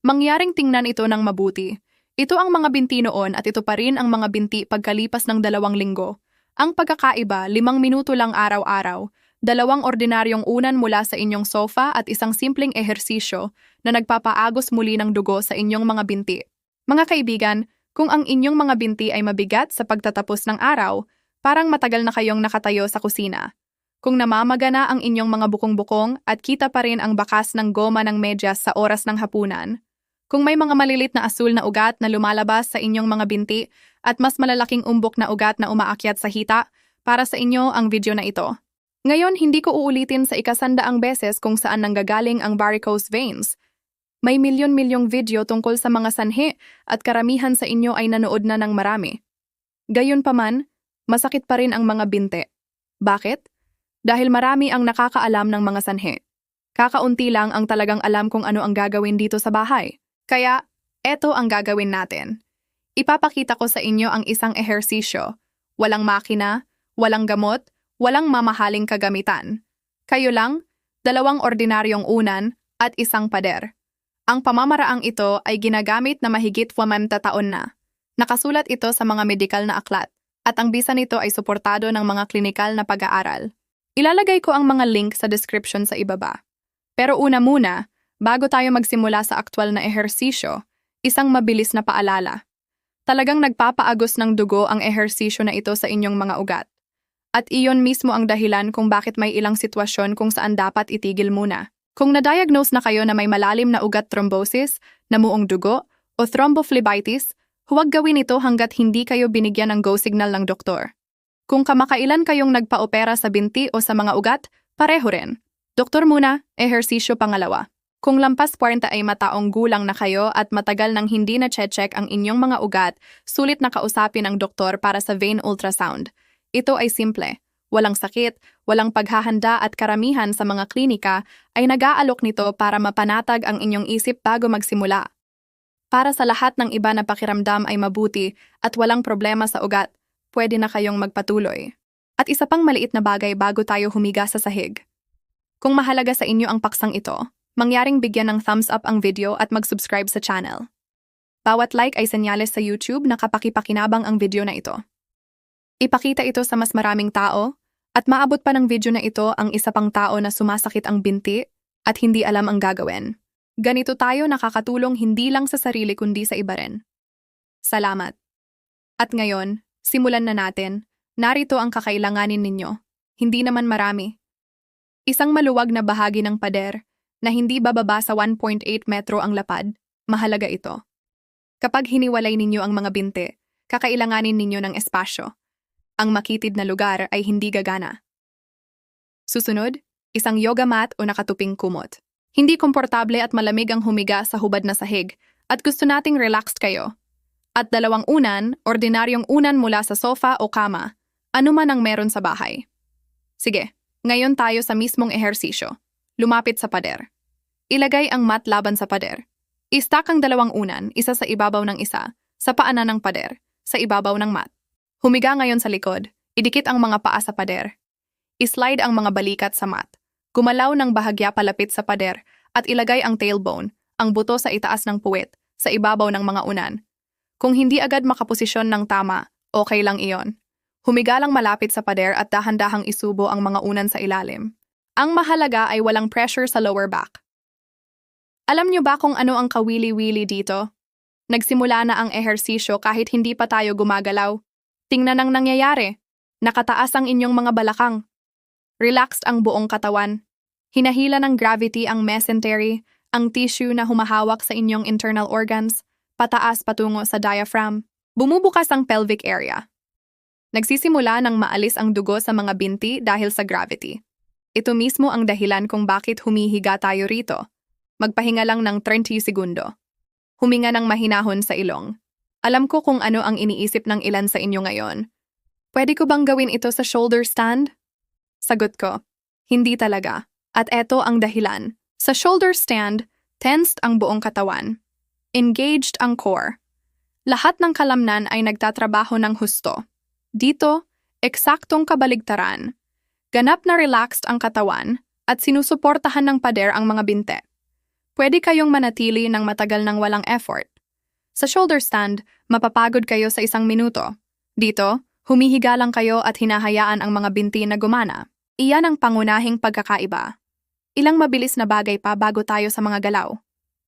Mangyaring tingnan ito ng mabuti. Ito ang mga binti noon at ito pa rin ang mga binti pagkalipas ng 2 linggo. Ang pagkakaiba, 5 minuto lang araw-araw, 2 ordinaryong unan mula sa inyong sofa at isang simpleng ehersisyo na nagpapaagos muli ng dugo sa inyong mga binti. Mga kaibigan, kung ang inyong mga binti ay mabigat sa pagtatapos ng araw, parang matagal na kayong nakatayo sa kusina. Kung namamagana ang inyong mga bukong-bukong at kita pa rin ang bakas ng goma ng medyas sa oras ng hapunan, kung may mga malilit na asul na ugat na lumalabas sa inyong mga binti at mas malalaking umbok na ugat na umaakyat sa hita, para sa inyo ang video na ito. Ngayon, hindi ko uulitin sa 100 beses kung saan nanggagaling ang varicose veins. May milyon-milyong video tungkol sa mga sanhi at karamihan sa inyo ay nanood na ng marami. Gayunpaman, masakit pa rin ang mga binti. Bakit? Dahil marami ang nakakaalam ng mga sanhi. Kakaunti lang ang talagang alam kung ano ang gagawin dito sa bahay. Kaya, eto ang gagawin natin. Ipapakita ko sa inyo ang isang ehersisyo. Walang makina, walang gamot, walang mamahaling kagamitan. Kayo lang, 2 ordinaryong unan at isang pader. Ang pamamaraang ito ay ginagamit na mahigit 50 taon na. Nakasulat ito sa mga medikal na aklat, at ang bisa nito ay suportado ng mga klinikal na pag-aaral. Ilalagay ko ang mga link sa description sa ibaba. Pero una muna, bago tayo magsimula sa aktwal na ehersisyo, isang mabilis na paalala. Talagang nagpapaagos ng dugo ang ehersisyo na ito sa inyong mga ugat. At iyon mismo ang dahilan kung bakit may ilang sitwasyon kung saan dapat itigil muna. Kung na-diagnose na kayo na may malalim na ugat thrombosis, namuong dugo, o thrombophlebitis, huwag gawin ito hanggat hindi kayo binigyan ng go signal ng doktor. Kung kamakailan kayong nagpa-opera sa binti o sa mga ugat, pareho rin. Doktor muna, ehersisyo pangalawa. Kung lampas 40 ay mataong gulang na kayo at matagal nang hindi na check ang inyong mga ugat, sulit na kausapin ang doktor para sa vein ultrasound. Ito ay simple. Walang sakit, walang paghahanda at karamihan sa mga klinika ay nag-aalok nito para mapanatag ang inyong isip bago magsimula. Para sa lahat ng iba na pakiramdam ay mabuti at walang problema sa ugat, pwede na kayong magpatuloy. At isa pang maliit na bagay bago tayo humiga sa sahig. Kung mahalaga sa inyo ang paksang ito, mangyaring bigyan ng thumbs up ang video at mag-subscribe sa channel. Bawat like ay senyales sa YouTube na kapakipakinabang ang video na ito. Ipakita ito sa mas maraming tao, at maabot pa ng video na ito ang isa pang tao na sumasakit ang binti at hindi alam ang gagawin. Ganito tayo nakakatulong hindi lang sa sarili kundi sa iba rin. Salamat. At ngayon, simulan na natin. Narito ang kakailanganin ninyo. Hindi naman marami. Isang maluwag na bahagi ng pader na hindi bababa sa 1.8 metro ang lapad, mahalaga ito. Kapag hiniwalay ninyo ang mga binti, kakailanganin ninyo ng espasyo. Ang makitid na lugar ay hindi gagana. Susunod, isang yoga mat o nakatuping kumot. Hindi komportable at malamig ang humiga sa hubad na sahig at gusto nating relaxed kayo. At 2 unan, ordinaryong unan mula sa sofa o kama, anuman ang meron sa bahay. Sige, ngayon tayo sa mismong ehersisyo. Lumapit sa pader. Ilagay ang mat laban sa pader. I-stack ang 2 unan, isa sa ibabaw ng isa, sa paanan ng pader, sa ibabaw ng mat. Humiga ngayon sa likod, idikit ang mga paa sa pader. I-slide ang mga balikat sa mat. Gumalaw ng bahagya palapit sa pader at ilagay ang tailbone, ang buto sa itaas ng puwet, sa ibabaw ng mga unan. Kung hindi agad makaposisyon ng tama, okay lang iyon. Humiga lang malapit sa pader at dahan-dahang isubo ang mga unan sa ilalim. Ang mahalaga ay walang pressure sa lower back. Alam niyo ba kung ano ang kawili-wili dito? Nagsimula na ang ehersisyo kahit hindi pa tayo gumagalaw. Tingnan ang nangyayari. Nakataas ang inyong mga balakang. Relaxed ang buong katawan. Hinahila ng gravity ang mesentery, ang tissue na humahawak sa inyong internal organs, pataas patungo sa diaphragm. Bumubukas ang pelvic area. Nagsisimula ng maalis ang dugo sa mga binti dahil sa gravity. Ito mismo ang dahilan kung bakit humihiga tayo rito. Magpahinga lang ng 30 segundo. Huminga ng mahinahon sa ilong. Alam ko kung ano ang iniisip ng ilan sa inyo ngayon. Pwede ko bang gawin ito sa shoulder stand? Sagot ko, hindi talaga. At eto ang dahilan. Sa shoulder stand, tensed ang buong katawan. Engaged ang core. Lahat ng kalamnan ay nagtatrabaho ng husto. Dito, eksaktong kabaligtaran. Ganap na relaxed ang katawan at sinusuportahan ng pader ang mga binte. Pwede kayong manatili ng matagal ng walang effort. Sa shoulder stand, mapapagod kayo sa 1 minuto. Dito, humihiga lang kayo at hinahayaan ang mga binti na gumana. Iyan ang pangunahing pagkakaiba. Ilang mabilis na bagay pa bago tayo sa mga galaw.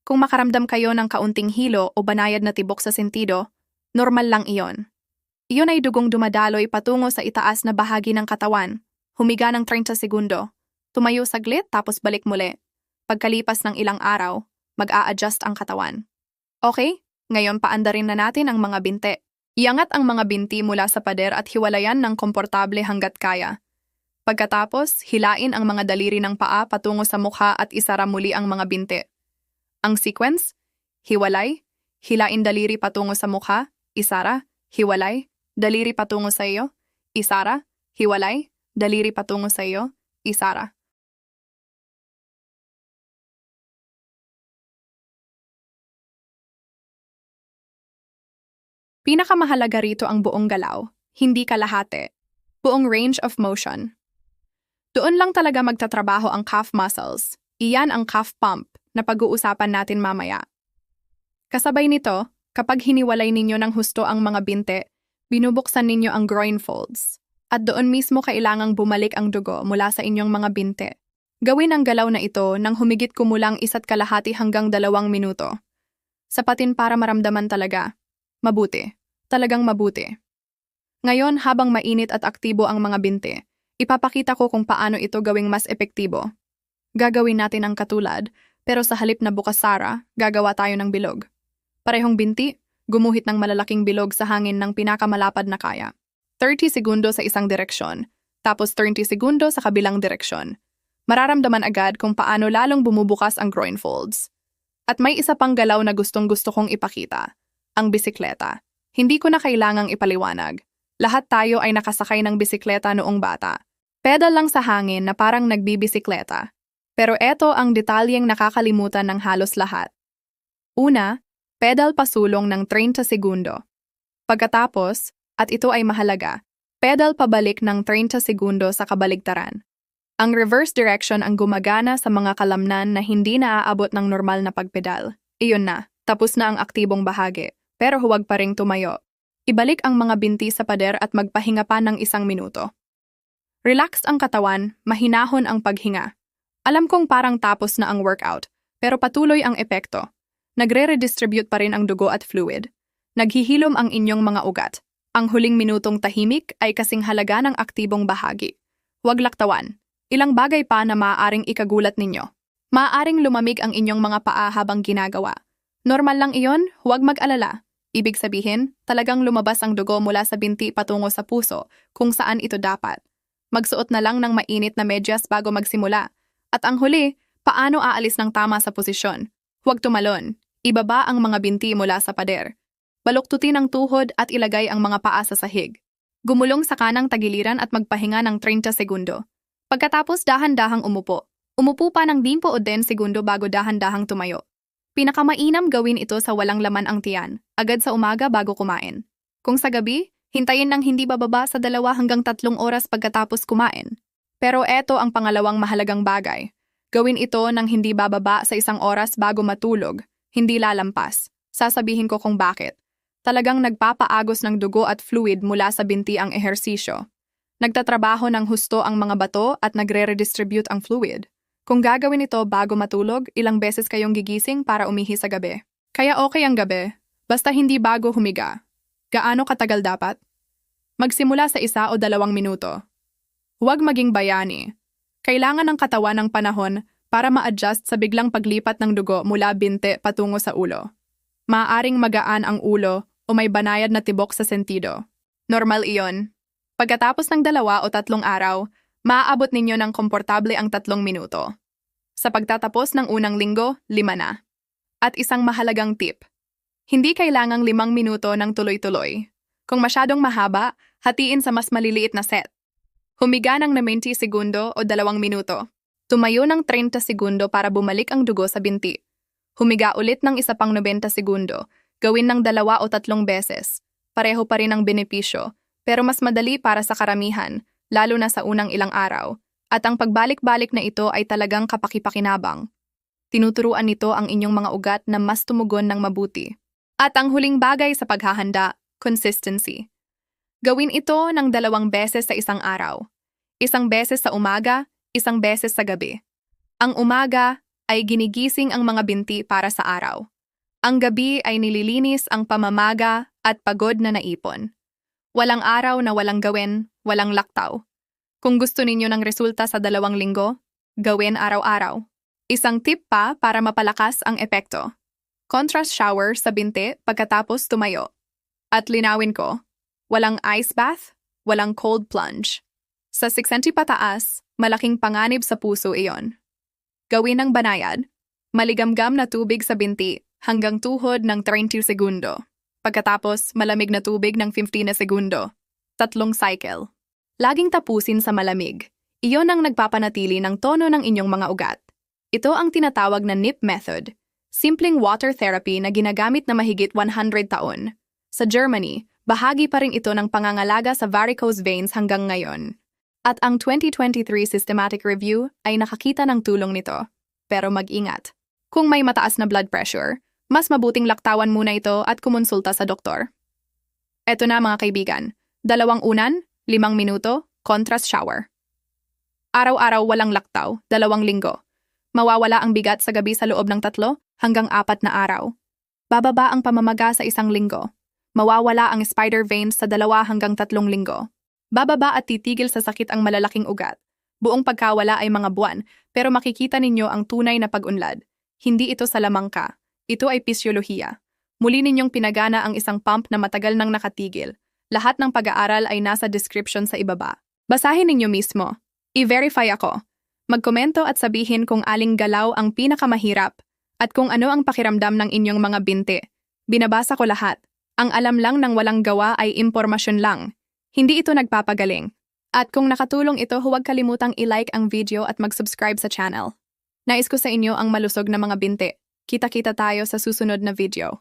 Kung makaramdam kayo ng kaunting hilo o banayad na tibok sa sentido, normal lang iyon. Iyon ay dugong dumadaloy patungo sa itaas na bahagi ng katawan. Humiga ng 30 segundo. Tumayo saglit tapos balik muli. Pagkalipas ng ilang araw, mag-a-adjust ang katawan. Okay, ngayon paandarin na natin ang mga binti. Iangat ang mga binti mula sa pader at hiwalayan ng komportable hanggat kaya. Pagkatapos, hilain ang mga daliri ng paa patungo sa mukha at isara muli ang mga binti. Ang sequence, hiwalay, hilain daliri patungo sa mukha, isara, hiwalay, daliri patungo sa iyo, isara, hiwalay, daliri patungo sa iyo, isara. Pinakamahalaga rito ang buong galaw, hindi kalahati. Buong range of motion. Doon lang talaga magtatrabaho ang calf muscles. Iyan ang calf pump na pag-uusapan natin mamaya. Kasabay nito, kapag hiniwalay ninyo ng husto ang mga binte, binubuksan ninyo ang groin folds. At doon mismo kailangang bumalik ang dugo mula sa inyong mga binte. Gawin ang galaw na ito nang humigit kumulang 1.5 hanggang 2 minuto. Sapatin para maramdaman talaga. Mabuti. Talagang mabuti. Ngayon, habang mainit at aktibo ang mga binte, ipapakita ko kung paano ito gawing mas epektibo. Gagawin natin ang katulad, pero sa halip na bukasara, gagawa tayo ng bilog. Parehong binti, gumuhit ng malalaking bilog sa hangin ng pinakamalapad na kaya. 30 segundo sa isang direksyon, tapos 30 segundo sa kabilang direksyon. Mararamdaman agad kung paano lalong bumubukas ang groin folds. At may isa pang galaw na gustong-gusto kong ipakita, ang bisikleta. Hindi ko na kailangang ipaliwanag. Lahat tayo ay nakasakay ng bisikleta noong bata. Pedal lang sa hangin na parang nagbibisikleta. Pero eto ang detalyeng nakakalimutan ng halos lahat. Una, pedal pasulong ng 30 segundo. Pagkatapos, at ito ay mahalaga, pedal pabalik ng 30 segundo sa kabaligtaran. Ang reverse direction ang gumagana sa mga kalamnan na hindi naaabot ng normal na pagpedal. Iyon na, tapos na ang aktibong bahagi, pero huwag pa ring tumayo. Ibalik ang mga binti sa pader at magpahinga pa ng 1 minuto. Relax ang katawan, mahinahon ang paghinga. Alam kong parang tapos na ang workout, pero patuloy ang epekto. Nagre-redistribute pa rin ang dugo at fluid. Naghihilom ang inyong mga ugat. Ang huling minutong tahimik ay kasing halaga ng aktibong bahagi. Huwag laktawan. Ilang bagay pa na maaaring ikagulat ninyo. Maaaring lumamig ang inyong mga paa habang ginagawa. Normal lang iyon, huwag mag-alala. Ibig sabihin, talagang lumabas ang dugo mula sa binti patungo sa puso kung saan ito dapat. Magsuot na lang ng mainit na medyas bago magsimula. At ang huli, paano aalis ng tama sa posisyon? Huwag tumalon. Ibaba ang mga binti mula sa pader. Baluktutin ang tuhod at ilagay ang mga paa sa sahig. Gumulong sa kanang tagiliran at magpahinga ng 30 segundo. Pagkatapos dahan-dahang umupo. Umupo pa ng 10 o 10 segundo bago dahan-dahang tumayo. Pinakamainam gawin ito sa walang laman ang tiyan, agad sa umaga bago kumain. Kung sa gabi, hintayin ng hindi bababa sa 2 hanggang 3 oras pagkatapos kumain. Pero eto ang pangalawang mahalagang bagay. Gawin ito ng hindi bababa sa 1 oras bago matulog, hindi lalampas. Sasabihin ko kung bakit. Talagang nagpapaagos ng dugo at fluid mula sa binti ang ehersisyo. Nagtatrabaho ng husto ang mga bato at nagre-redistribute ang fluid. Kung gagawin ito bago matulog, ilang beses kayong gigising para umihi sa gabi. Kaya okay ang gabi, basta hindi bago humiga. Gaano katagal dapat? Magsimula sa 1 o 2 minuto. Huwag maging bayani. Kailangan ng katawan ng panahon para ma-adjust sa biglang paglipat ng dugo mula binte patungo sa ulo. Maaaring magaan ang ulo o may banayad na tibok sa sentido. Normal iyon. Pagkatapos ng 2 o 3 araw, maaabot ninyo ng komportable ang 3 minuto. Sa pagtatapos ng unang linggo, 5 na. At isang mahalagang tip. Hindi kailangang 5 minuto ng tuloy-tuloy. Kung masyadong mahaba, hatiin sa mas maliliit na set. Humiga ng 90 segundo o 2 minuto. Tumayo ng 30 segundo para bumalik ang dugo sa binti. Humiga ulit ng isa pang 90 segundo. Gawin ng 2 o 3 beses. Pareho pa rin ang benepisyo, pero mas madali para sa karamihan, lalo na sa unang ilang araw. At ang pagbalik-balik na ito ay talagang kapakipakinabang. Tinuturuan nito ang inyong mga ugat na mas tumugon ng mabuti. At ang huling bagay sa paghahanda, consistency. Gawin ito ng 2 beses sa isang araw. 1 beses sa umaga, 1 beses sa gabi. Ang umaga ay ginigising ang mga binti para sa araw. Ang gabi ay nililinis ang pamamaga at pagod na naipon. Walang araw na walang gawin, walang laktaw. Kung gusto ninyo ng resulta sa 2 linggo, gawin araw-araw. Isang tip pa para mapalakas ang epekto. Contrast shower sa binti pagkatapos tumayo. At linawin ko, walang ice bath, walang cold plunge. Sa 60 pataas, malaking panganib sa puso iyon. Gawin ng banayad, maligamgam na tubig sa binti hanggang tuhod ng 30 segundo. Pagkatapos, malamig na tubig ng 15 na segundo. 3 cycle. Laging tapusin sa malamig. Iyon ang nagpapanatili ng tono ng inyong mga ugat. Ito ang tinatawag na NIP method, simpleng water therapy na ginagamit na mahigit 100 taon. Sa Germany, bahagi pa rin ito ng pangangalaga sa varicose veins hanggang ngayon. At ang 2023 systematic review ay nakakita ng tulong nito. Pero mag-ingat. Kung may mataas na blood pressure, mas mabuting laktawan muna ito at kumonsulta sa doktor. Eto na mga kaibigan, 2 unan, 5 minuto, contrast shower. Araw-araw walang laktaw, 2 linggo. Mawawala ang bigat sa gabi sa loob ng 3 hanggang 4 na araw. Bababa ang pamamaga sa 1 linggo. Mawawala ang spider veins sa 2 hanggang 3 linggo. Bababa at titigil sa sakit ang malalaking ugat. Buong pagkawala ay mga buwan, pero makikita ninyo ang tunay na pag-unlad. Hindi ito sa lamangka. Ito ay pisyolohiya. Muli ninyong pinagana ang isang pump na matagal nang nakatigil. Lahat ng pag-aaral ay nasa description sa ibaba. Basahin ninyo mismo. I-verify ako. Magkomento at sabihin kung aling galaw ang pinakamahirap at kung ano ang pakiramdam ng inyong mga binti. Binabasa ko lahat. Ang alam lang ng walang gawa ay impormasyon lang. Hindi ito nagpapagaling. At kung nakatulong ito, huwag kalimutang i-like ang video at mag-subscribe sa channel. Nais ko sa inyo ang malusog na mga binti. Kita-kita tayo sa susunod na video.